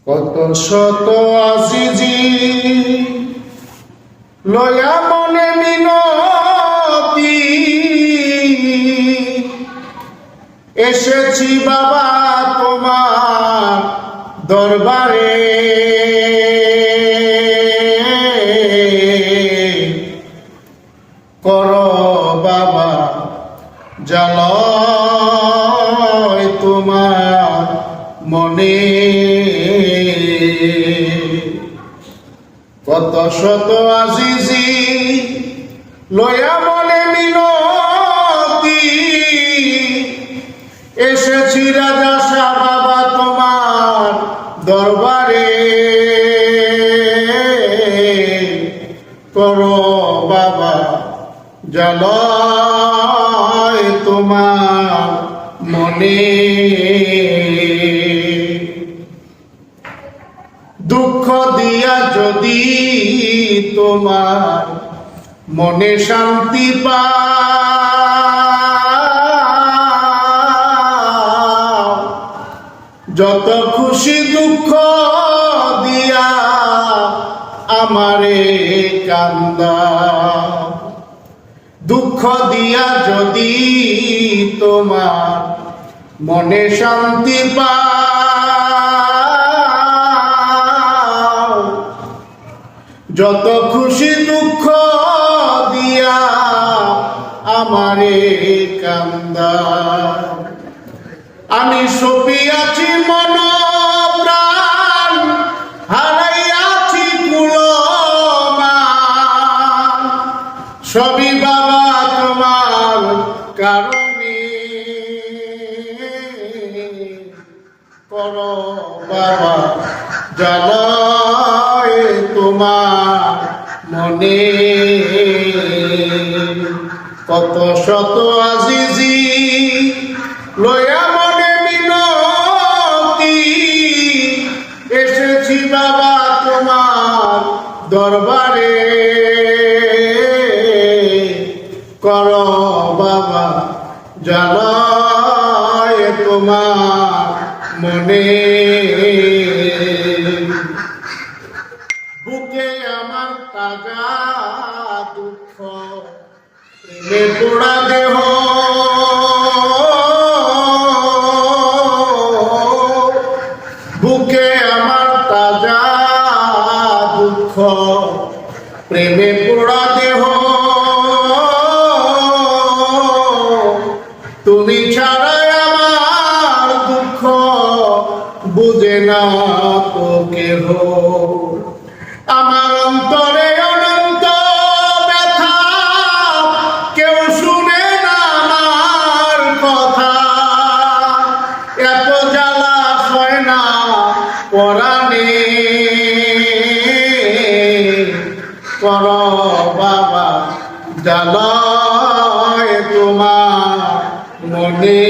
কত শত আজিজি লয়া মনে মিনতি এসেছি বাবা তোমার দরবারে। করো বাবা জালয় তোমার মনে। কত শত আজিজি লয়া মনে মিনতি এসেছি রাজা শাহ বাবা তোমার দরবারে। করো বাবা জালয় তোমার মনে। দুঃখ দিয়া যদি তোমার মনে শান্তি পাও, যত খুশি দুঃখ দিয়া আমারে কান্দাও। দুঃখ দিয়া যদি তোমার মনে শান্তি পাও, যত খুশি দুঃখ দিয়া আমারে কান্দাও। আমি সপিয়াছি মন প্রাণ, হারাইয়াছি কুলমান, সবই বাবা তোমার কারণে। করো বাবা জালয় তোমার মনে। কত শত আজিজি লয়া মনে মিনতি এসেছি বাবা তোমার দরবারে। করো বাবা জালয় তোমার মনে। বুকে আমার তাজা দুঃখ, প্রেমে পোড়া দেহ, বুকে আমার তাজা দুঃখ, প্রেমে পোড়া দেহ। তুমি ছাড়া আমার দুঃখ বুঝে না তো কেহ। আমার অন্তরে অনন্ত ব্যথা, কেউ শুনে না আমার কথা। এত জ্বালা সয় না পরাণে। করো বাবা জালয় তোমার মনে।